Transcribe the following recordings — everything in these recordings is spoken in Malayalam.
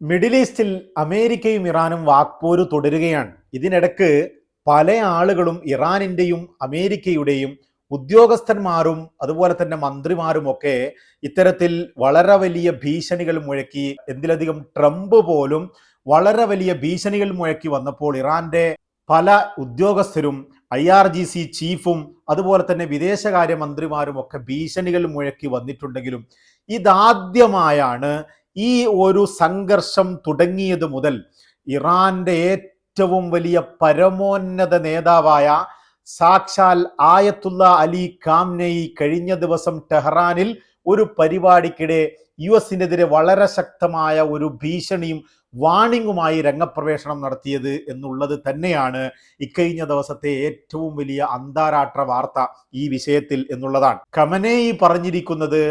മിഡിൽ ഈസ്റ്റിൽ അമേരിക്കയും ഇറാനും വാക്പോര് തുടരുകയാണ്. ഇതിനിടക്ക് പല ആളുകളും ഇറാനിൻ്റെയും അമേരിക്കയുടെയും ഉദ്യോഗസ്ഥന്മാരും അതുപോലെ തന്നെ മന്ത്രിമാരും ഒക്കെ ഇത്തരത്തിൽ വളരെ വലിയ ഭീഷണികൾ മുഴക്കി. എന്തിലധികം ട്രംപ് പോലും വളരെ വലിയ ഭീഷണികൾ മുഴക്കി വന്നപ്പോൾ ഇറാന്റെ പല ഉദ്യോഗസ്ഥരും IRGC ചീഫും അതുപോലെ തന്നെ വിദേശകാര്യ മന്ത്രിമാരും ഒക്കെ ഭീഷണികൾ മുഴക്കി വന്നിട്ടുണ്ടെങ്കിലും ഇതാദ്യമായാണ് ഈ ഒരു സംഘർഷം തുടങ്ങിയത് മുതൽ ഇറാന്റെ ഏറ്റവും വലിയ പരമോന്നത നേതാവായ സാക്ഷാൽ ആയത്തുള്ള അലി ഖാംനെയി കഴിഞ്ഞ ദിവസം ടെഹ്റാനിൽ ഒരു പരിപാടിക്കിടെ US-നെതിരെ വളരെ ശക്തമായ ഒരു ഭീഷണിയും വാണിങ്ങുമായി രംഗപ്രവേശനം നടത്തിയത് എന്നുള്ളത് തന്നെയാണ് ഇക്കഴിഞ്ഞ ദിവസത്തെ ഏറ്റവും വലിയ അന്താരാഷ്ട്ര വാർത്ത ഈ വിഷയത്തിൽ എന്നുള്ളതാണ്. ഖമനേയി പറഞ്ഞിരിക്കുന്നത്,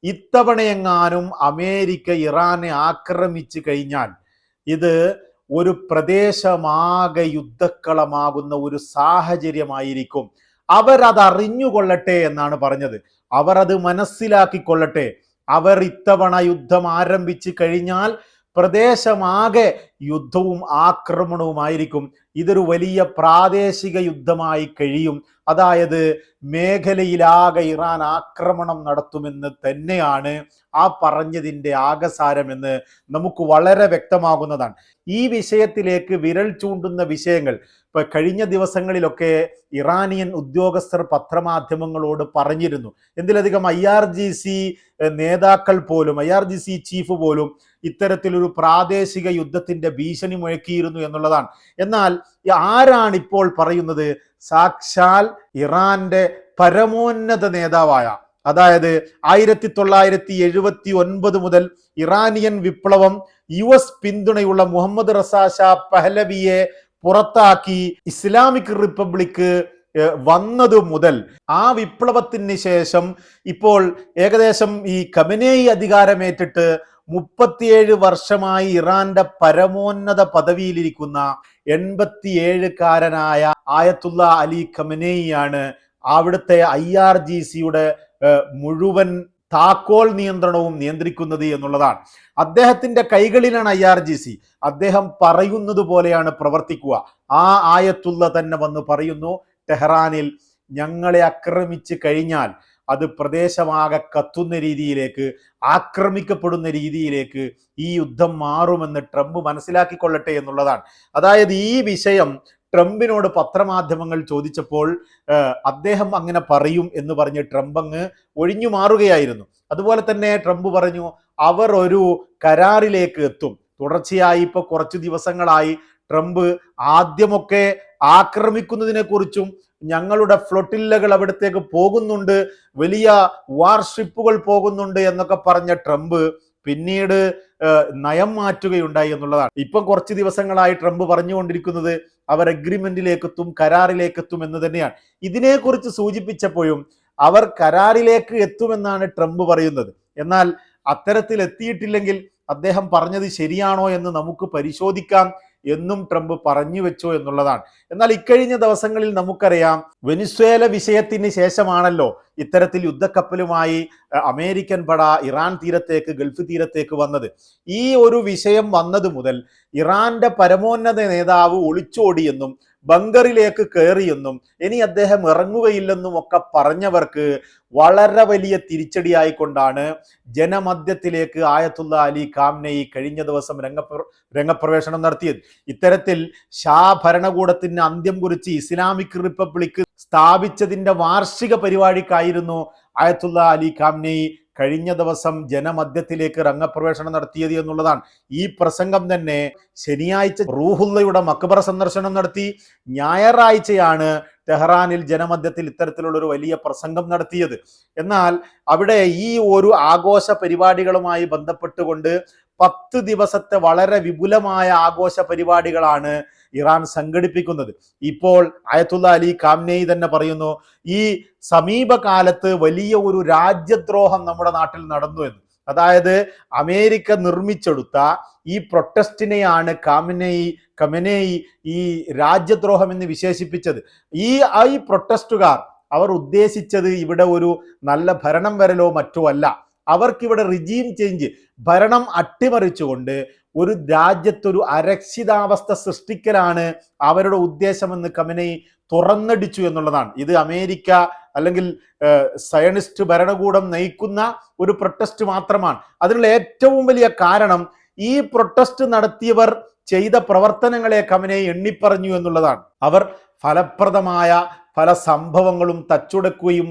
ഇത്തവണയെങ്ങാനും അമേരിക്ക ഇറാനെ ആക്രമിച്ചു കഴിഞ്ഞാൽ ഇത് ഒരു പ്രദേശമാകെ യുദ്ധക്കളമാകുന്ന ഒരു സാഹചര്യമായിരിക്കും. അവരത് അറിഞ്ഞുകൊള്ളട്ടെ എന്നാണ് പറഞ്ഞത്. അവർ അത് മനസ്സിലാക്കിക്കൊള്ളട്ടെ. അവർ ഇത്തവണ യുദ്ധം ആരംഭിച്ചു കഴിഞ്ഞാൽ പ്രദേശമാകെ യുദ്ധവും ആക്രമണവുമായിരിക്കും. ഇതൊരു വലിയ പ്രാദേശിക യുദ്ധമായി കഴിയും. അതായത് മേഖലയിലാകെ ഇറാൻ ആക്രമണം നടത്തുമെന്ന് തന്നെയാണ് ആ പറഞ്ഞതിൻ്റെ ആകസാരമെന്ന് നമുക്ക് വളരെ വ്യക്തമാകുന്നതാണ്. ഈ വിഷയത്തിലേക്ക് വിരൽ ചൂണ്ടുന്ന വിഷയങ്ങൾ ഇപ്പൊ കഴിഞ്ഞ ദിവസങ്ങളിലൊക്കെ ഇറാനിയൻ ഉദ്യോഗസ്ഥർ പത്രമാധ്യമങ്ങളോട് പറഞ്ഞിരുന്നു. എന്തിലധികം IRGC നേതാക്കൾ പോലും, IRGC ചീഫ് പോലും ഇത്തരത്തിലൊരു പ്രാദേശിക യുദ്ധത്തിന്റെ ഭീഷണി മുഴക്കിയിരുന്നു എന്നുള്ളതാണ്. എന്നാൽ ആരാണ് ഇപ്പോൾ പറയുന്നത്? സാക്ഷാൽ ഇറാന്റെ പരമോന്നത നേതാവായ, അതായത് 1979 മുതൽ ഇറാനിയൻ വിപ്ലവം US പിന്തുണയുള്ള മുഹമ്മദ് റസാ ഷാ പഹലവിയെ പുറത്താക്കി ഇസ്ലാമിക് റിപ്പബ്ലിക് വന്നതു മുതൽ ആ വിപ്ലവത്തിന് ശേഷം ഇപ്പോൾ ഏകദേശം ഈ ഖമനേയി അധികാരമേറ്റിട്ട് 37 വർഷമായി ഇറാന്റെ പരമോന്നത പദവിയിലിരിക്കുന്ന 87-കാരനായ ആയത്തുള്ള അലി ഖമനേയിയാണ് അവിടുത്തെ IRGCയുടെ മുഴുവൻ താക്കോൽ നിയന്ത്രണവും നിയന്ത്രിക്കുന്നത് എന്നുള്ളതാണ്. അദ്ദേഹത്തിന്റെ കൈകളിലാണ് IRGC. അദ്ദേഹം പറയുന്നത് പോലെയാണ് പ്രവർത്തിക്കുക. ആ ആയത്തുള്ള തന്നെ വന്ന് പറയുന്നു, ടെഹ്റാനിൽ ഞങ്ങളെ ആക്രമിച്ചു കഴിഞ്ഞാൽ അത് പ്രദേശമാകെ കത്തുന്ന രീതിയിലേക്ക്, ആക്രമിക്കപ്പെടുന്ന രീതിയിലേക്ക് ഈ യുദ്ധം മാറുമെന്ന് ട്രംപ് മനസ്സിലാക്കിക്കൊള്ളട്ടെ എന്നുള്ളതാണ്. അതായത് ഈ വിഷയം ട്രംപിനോട് പത്രമാധ്യമങ്ങൾ ചോദിച്ചപ്പോൾ അദ്ദേഹം അങ്ങനെ പറയും എന്ന് പറഞ്ഞ് ട്രംപ് അങ്ങ് ഒഴിഞ്ഞു മാറുകയായിരുന്നു. അതുപോലെ തന്നെ ട്രംപ് പറഞ്ഞു അവർ ഒരു കരാറിലേക്ക് എത്തും. തുടർച്ചയായി ഇപ്പൊ കുറച്ചു ദിവസങ്ങളായി ട്രംപ് ആദ്യമൊക്കെ ആക്രമിക്കുന്നതിനെ കുറിച്ചും ഞങ്ങളുടെ ഫ്ലൊട്ടില്ലകൾ അവിടത്തേക്ക് പോകുന്നുണ്ട്, വലിയ വാർഷിപ്പുകൾ പോകുന്നുണ്ട് എന്നൊക്കെ പറഞ്ഞ ട്രംപ് പിന്നീട് നയം മാറ്റുകയുണ്ടായി എന്നുള്ളതാണ്. ഇപ്പം കുറച്ച് ദിവസങ്ങളായി ട്രംപ് പറഞ്ഞുകൊണ്ടിരിക്കുന്നത് അവർ അഗ്രിമെന്റിലേക്ക് എത്തും, കരാറിലേക്ക് എത്തും എന്ന് തന്നെയാണ്. ഇതിനെക്കുറിച്ച് സൂചിപ്പിച്ചപ്പോഴും അവർ കരാറിലേക്ക് എത്തുമെന്നാണ് ട്രംപ് പറയുന്നത്. എന്നാൽ അത്തരത്തിൽ എത്തിയിട്ടില്ലെങ്കിൽ അദ്ദേഹം പറഞ്ഞത് ശരിയാണോ എന്ന് നമുക്ക് പരിശോധിക്കാം എന്നും ട്രംപ് പറഞ്ഞു വെച്ചോ എന്നുള്ളതാണ്. എന്നാൽ ഇക്കഴിഞ്ഞ ദിവസങ്ങളിൽ നമുക്കറിയാം, വെനിസ്വേല വിഷയത്തിന് ശേഷമാണല്ലോ ഇത്തരത്തിൽ യുദ്ധക്കപ്പലുമായി അമേരിക്കൻ പട ഇറാൻ തീരത്തേക്ക്, ഗൾഫ് തീരത്തേക്ക് വന്നത്. ഈ ഒരു വിഷയം വന്നത് മുതൽ ഇറാന്റെ പരമോന്നത നേതാവ് ഒളിച്ചോടിയെന്നും ബങ്കറിലേക്ക് കയറിയെന്നും ഇനി അദ്ദേഹം ഇറങ്ങുകയില്ലെന്നും ഒക്കെ പറഞ്ഞവർക്ക് വളരെ വലിയ തിരിച്ചടിയായിക്കൊണ്ടാണ് ജനമധ്യത്തിലേക്ക് ആയത്തുള്ള അലി ഖാംനെയി കഴിഞ്ഞ ദിവസം രംഗപ്രവേശനം നടത്തിയത്. ഇത്തരത്തിൽ ഷാ ഭരണകൂടത്തിന് അന്ത്യം കുറിച്ച് ഇസ്ലാമിക് റിപ്പബ്ലിക് സ്ഥാപിച്ചതിന്റെ വാർഷിക പരിപാടിക്കായിരുന്നു ആയത്തുള്ള അലി ഖാംനെയി കഴിഞ്ഞ ദിവസം ജനമധ്യത്തിലേക്ക് രംഗപ്രവേശനം നടത്തിയത് എന്നുള്ളതാണ്. ഈ പ്രസംഗം തന്നെ ശനിയാഴ്ച റൂഹുള്ളയുടെ മക്ബറ സന്ദർശനം നടത്തി. ഞായറാഴ്ചയാണ് ടെഹ്റാനിൽ ജനമധ്യത്തിൽ ഇത്തരത്തിലുള്ള ഒരു വലിയ പ്രസംഗം നടത്തിയത്. എന്നാൽ അവിടെ ഈ ഒരു ആഘോഷ പരിപാടികളുമായി ബന്ധപ്പെട്ടുകൊണ്ട് 10 ദിവസത്തെ വളരെ വിപുലമായ ആഘോഷ പരിപാടികളാണ് ഇറാൻ സംഘടിപ്പിക്കുന്നത്. ഇപ്പോൾ ആയത്തുള്ള അലി ഖാംനെയി തന്നെ പറയുന്നു, ഈ സമീപകാലത്ത് വലിയ ഒരു രാജ്യദ്രോഹം നമ്മുടെ നാട്ടിൽ നടന്നു എന്ന്. അതായത് അമേരിക്ക നിർമ്മിച്ചെടുത്ത ഈ പ്രൊട്ടസ്റ്റിനെയാണ് ഖമനേയി ഈ രാജ്യദ്രോഹം എന്ന് വിശേഷിപ്പിച്ചത്. ഈ പ്രൊട്ടസ്റ്റുകാർ അവർ ഉദ്ദേശിച്ചത് ഇവിടെ ഒരു നല്ല ഭരണം വരലോ മറ്റോ അല്ല. അവർക്കിവിടെ റിജീം ചേഞ്ച്, ഭരണം അട്ടിമറിച്ചുകൊണ്ട് ഒരു രാജ്യത്തൊരു അരക്ഷിതാവസ്ഥ സൃഷ്ടിക്കലാണ് അവരുടെ ഉദ്ദേശമെന്ന് ഖമനേയി തുറന്നടിച്ചു എന്നുള്ളതാണ്. ഇത് അമേരിക്ക അല്ലെങ്കിൽ സയനിസ്റ്റ് ഭരണകൂടം നയിക്കുന്ന ഒരു പ്രൊട്ടസ്റ്റ് മാത്രമാണ്. അതിനുള്ള ഏറ്റവും വലിയ കാരണം ഈ പ്രൊട്ടസ്റ്റ് നടത്തിയവർ ചെയ്ത പ്രവർത്തനങ്ങളെ ഖമനേയി എണ്ണിപ്പറഞ്ഞു എന്നുള്ളതാണ്. അവർ ഫലപ്രദമായ പല സംഭവങ്ങളും തച്ചുടക്കുകയും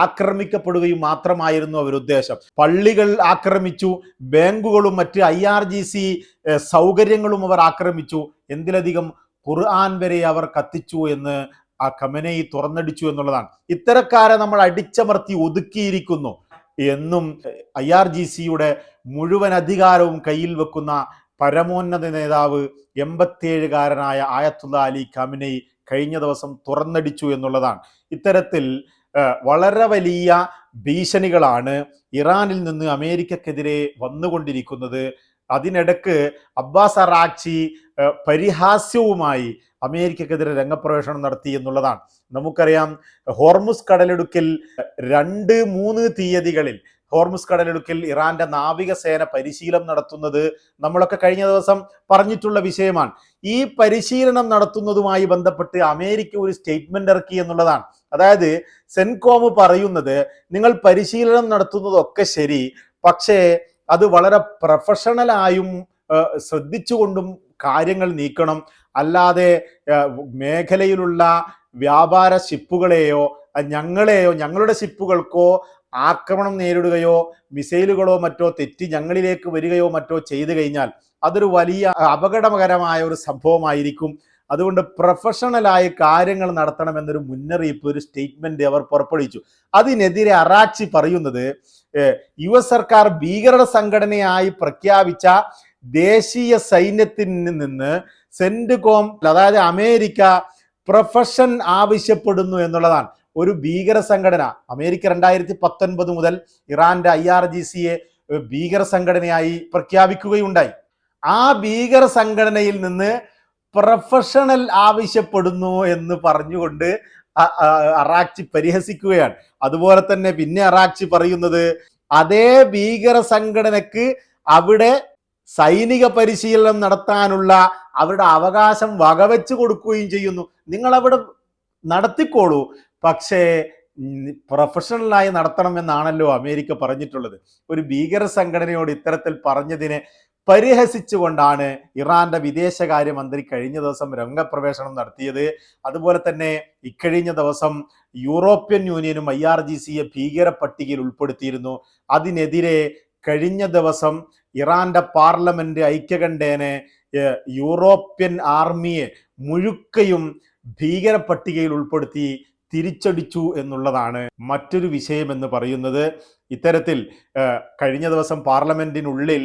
ആക്രമിക്കപ്പെടുകയും മാത്രമായിരുന്നു അവരുദ്ദേശം. പള്ളികൾ ആക്രമിച്ചു, ബാങ്കുകളും മറ്റ് IRGC സൗകര്യങ്ങളും അവർ ആക്രമിച്ചു, എന്തിലധികം ഖുർആൻ വരെ അവർ കത്തിച്ചു എന്ന് ആ ഖമനേയി തുറന്നടിച്ചു എന്നുള്ളതാണ്. ഇത്തരക്കാരെ നമ്മൾ അടിച്ചമർത്തി ഒതുക്കിയിരിക്കുന്നു എന്നും IRGCയുടെ മുഴുവൻ അധികാരവും കയ്യിൽ വെക്കുന്ന പരമോന്നത നേതാവ് 87-കാരനായ ആയത്തുള്ള അലി ഖമനേയി കഴിഞ്ഞ ദിവസം തുറന്നടിച്ചു എന്നുള്ളതാണ്. ഇത്തരത്തിൽ വളരെ വലിയ ഭീഷണികളാണ് ഇറാനിൽ നിന്ന് അമേരിക്കക്കെതിരെ വന്നുകൊണ്ടിരിക്കുന്നത്. അതിനിടക്ക് അബ്ബാസ് അറാഖ്ചി പരിഹാസ്യവുമായി അമേരിക്കക്കെതിരെ രംഗപ്രവേശനം നടത്തി എന്നുള്ളതാണ്. നമുക്കറിയാം, ഹോർമുസ് കടലിടുക്കിൽ 2-3 തീയതികളിൽ ഹോർമുസ് കടലിടുക്കിൽ ഇറാന്റെ നാവികസേന പരിശീലനം നടത്തുന്നത് നമ്മളൊക്കെ കഴിഞ്ഞ ദിവസം പറഞ്ഞിട്ടുള്ള വിഷയമാണ്. ഈ പരിശീലനം നടത്തുന്നതുമായി ബന്ധപ്പെട്ട് അമേരിക്ക ഒരു സ്റ്റേറ്റ്മെന്റ് ഇറക്കി എന്നുള്ളതാണ്. അതായത് സെൻകോം പറയുന്നത്, നിങ്ങൾ പരിശീലനം നടത്തുന്നതൊക്കെ ശരി, പക്ഷേ അത് വളരെ പ്രൊഫഷണലായും ശ്രദ്ധിച്ചുകൊണ്ടും കാര്യങ്ങൾ നീക്കണം. അല്ലാതെ മേഖലയിലുള്ള വ്യാപാര ഷിപ്പുകളെയോ ഞങ്ങളുടെ ഷിപ്പുകൾക്കോ ആക്രമണം നേരിടുകയോ മിസൈലുകളോ മറ്റോ തെറ്റി ഞങ്ങളിലേക്ക് വരികയോ മറ്റോ ചെയ്തു കഴിഞ്ഞാൽ അതൊരു വലിയ അപകടകരമായ ഒരു സംഭവമായിരിക്കും. അതുകൊണ്ട് പ്രൊഫഷണലായി കാര്യങ്ങൾ നടത്തണമെന്നൊരു മുന്നറിയിപ്പ്, ഒരു സ്റ്റേറ്റ്മെന്റ് അവർ പുറപ്പെടുവിച്ചു. അതിനെതിരെ അറാഖ്ചി പറയുന്നത്, US സർക്കാർ ഭീകര സംഘടനയായി പ്രഖ്യാപിച്ച ദേശീയ സൈന്യത്തിൽ നിന്ന് സെൻകോം, അതായത് അമേരിക്ക പ്രൊഫഷൻ ആവശ്യപ്പെടുന്നു എന്നുള്ളതാണ്. ഒരു ഭീകര സംഘടന അമേരിക്ക 2019 മുതൽ ഇറാന്റെ IRGCയെ ഭീകര സംഘടനയായി പ്രഖ്യാപിക്കുകയുണ്ടായി. ആ ഭീകര സംഘടനയിൽ നിന്ന് പ്രൊഫഷണൽ ആവശ്യപ്പെടുന്നു എന്ന് പറഞ്ഞുകൊണ്ട് അറാഖ്ചി പരിഹസിക്കുകയാണ്. അതുപോലെ തന്നെ പിന്നെ അറാഖ്ചി പറയുന്നത്, അതേ ഭീകര സംഘടനക്ക് അവിടെ സൈനിക പരിശീലനം നടത്താനുള്ള അവരുടെ അവകാശം വകവെച്ച് കൊടുക്കുകയും ചെയ്യുന്നു. നിങ്ങൾ അവിടെ നടത്തിക്കോളൂ, പക്ഷേ പ്രൊഫഷണലായി നടത്തണമെന്നാണല്ലോ അമേരിക്ക പറഞ്ഞിട്ടുള്ളത്. ഒരു ഭീകര സംഘടനയോട് ഇത്തരത്തിൽ പറഞ്ഞതിനെ പരിഹസിച്ചുകൊണ്ടാണ് ഇറാന്റെ വിദേശകാര്യമന്ത്രി കഴിഞ്ഞ ദിവസം രംഗപ്രവേശനം നടത്തിയത്. അതുപോലെ തന്നെ ഇക്കഴിഞ്ഞ ദിവസം യൂറോപ്യൻ യൂണിയനും IRGCയെ ഭീകര പട്ടികയിൽ ഉൾപ്പെടുത്തിയിരുന്നു. അതിനെതിരെ കഴിഞ്ഞ ദിവസം ഇറാന്റെ പാർലമെന്റ് ഐക്യകണ്ഠേന യൂറോപ്യൻ ആർമിയെ മുഴുക്കയും ഭീകര പട്ടികയിൽ ഉൾപ്പെടുത്തി തിരിച്ചടിച്ചു എന്നുള്ളതാണ് മറ്റൊരു വിഷയം എന്ന് പറയുന്നത്. ഇത്തരത്തിൽ കഴിഞ്ഞ ദിവസം പാർലമെന്റിനുള്ളിൽ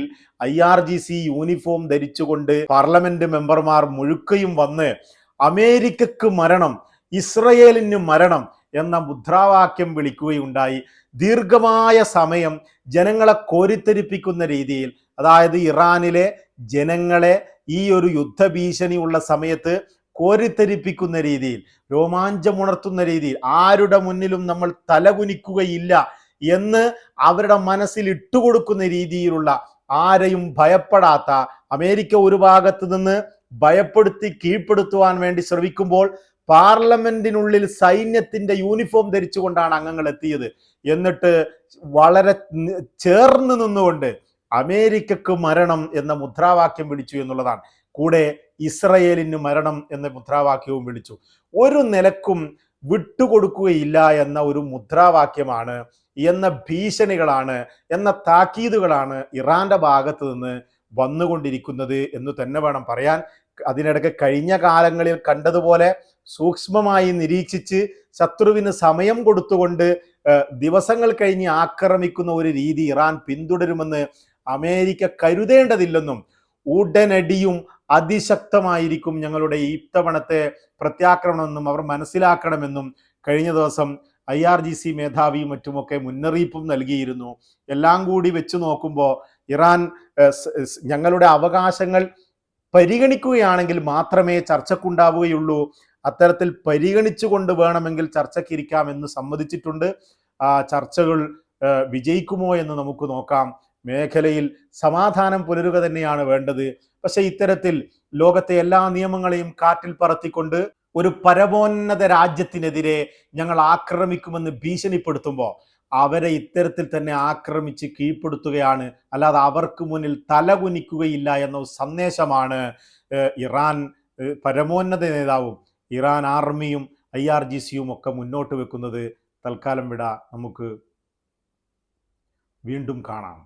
IRGC യൂണിഫോം ധരിച്ചുകൊണ്ട് പാർലമെന്റ് മെമ്പർമാർ മുഴുക്കയും വന്ന് അമേരിക്കക്ക് മരണം, ഇസ്രയേലിന് മരണം എന്ന മുദ്രാവാക്യം വിളിക്കുകയുണ്ടായി. ദീർഘമായ സമയം ജനങ്ങളെ കോരിത്തെരിപ്പിക്കുന്ന രീതിയിൽ, അതായത് ഇറാനിലെ ജനങ്ങളെ ഈ ഒരു യുദ്ധഭീഷണിയുള്ള സമയത്ത് കോരിത്തെരിപ്പിക്കുന്ന രീതിയിൽ, രോമാഞ്ചമുണർത്തുന്ന രീതിയിൽ, ആരുടെ മുന്നിലും നമ്മൾ തലകുനിക്കുകയില്ല എന്ന് അവരുടെ മനസ്സിൽ ഇട്ടുകൊടുക്കുന്ന രീതിയിലുള്ള, ആരെയും ഭയപ്പെടാത്ത, അമേരിക്ക ഒരു ഭാഗത്ത് നിന്ന് ഭയപ്പെടുത്തി കീഴ്പ്പെടുത്തുവാൻ വേണ്ടി ശ്രമിക്കുമ്പോൾ പാർലമെന്റിനുള്ളിൽ സൈന്യത്തിന്റെ യൂണിഫോം ധരിച്ചുകൊണ്ടാണ് അംഗങ്ങൾ എത്തിയത്. എന്നിട്ട് വളരെ ചേർന്ന് നിന്നുകൊണ്ട് അമേരിക്കക്ക് മരണം എന്ന മുദ്രാവാക്യം വിളിച്ചു എന്നുള്ളതാണ്. കൂടെ ഇസ്രയേലിന് മരണം എന്ന മുദ്രാവാക്യവും വിളിച്ചു. ഒരു നിലക്കും വിട്ടുകൊടുക്കുകയില്ല എന്ന ഒരു മുദ്രാവാക്യമാണ്, എന്ന ഭീഷണികളാണ്, എന്ന താക്കീതുകളാണ് ഇറാന്റെ ഭാഗത്ത് നിന്ന് വന്നുകൊണ്ടിരിക്കുന്നത് എന്ന് തന്നെ വേണം പറയാൻ. അതിനിടയ്ക്ക് കഴിഞ്ഞ കാലങ്ങളിൽ കണ്ടതുപോലെ സൂക്ഷ്മമായി നിരീക്ഷിച്ച് ശത്രുവിന് സമയം കൊടുത്തുകൊണ്ട് ദിവസങ്ങൾ കഴിഞ്ഞ് ആക്രമിക്കുന്ന ഒരു രീതി ഇറാൻ പിന്തുടരുമെന്ന് അമേരിക്ക കരുതേണ്ടതില്ലെന്നും, ഉടനടിയും അതിശക്തമായിരിക്കും ഞങ്ങളുടെ ഇത്തവണത്തെ പ്രത്യാക്രമണമെന്നും അവർ മനസ്സിലാക്കണമെന്നും കഴിഞ്ഞ ദിവസം IRGC മേധാവിയും മറ്റുമൊക്കെ മുന്നറിയിപ്പും നൽകിയിരുന്നു. എല്ലാം കൂടി വെച്ച് നോക്കുമ്പോൾ ഇറാൻ ഞങ്ങളുടെ അവകാശങ്ങൾ പരിഗണിക്കുകയാണെങ്കിൽ മാത്രമേ ചർച്ചക്കുണ്ടാവുകയുള്ളൂ, അത്തരത്തിൽ പരിഗണിച്ചുകൊണ്ട് വേണമെങ്കിൽ ചർച്ചയ്ക്കിരിക്കാമെന്ന് സമ്മതിച്ചിട്ടുണ്ട്. ചർച്ചകൾ വിജയിക്കുമോ എന്ന് നമുക്ക് നോക്കാം. മേഖലയിൽ സമാധാനം പുലരുക തന്നെയാണ് വേണ്ടത്. പക്ഷെ ഇത്തരത്തിൽ ലോകത്തെ എല്ലാ നിയമങ്ങളെയും കാറ്റിൽ പറത്തിക്കൊണ്ട് ഒരു പരമോന്നത രാജ്യത്തിനെതിരെ ഞങ്ങൾ ആക്രമിക്കുമെന്ന് ഭീഷണിപ്പെടുത്തുമ്പോൾ അവരെ ഇത്തരത്തിൽ തന്നെ ആക്രമിച്ച് കീഴ്പ്പെടുത്തുകയാണ്, അല്ലാതെ അവർക്ക് മുന്നിൽ തലകുനിക്കുകയില്ല എന്ന സന്ദേശമാണ് ഇറാൻ പരമോന്നത നേതാവും ഇറാൻ ആർമിയും IRGCയും ഒക്കെ മുന്നോട്ട് വെക്കുന്നത്. തൽക്കാലം വിട, നമുക്ക് വീണ്ടും കാണാം.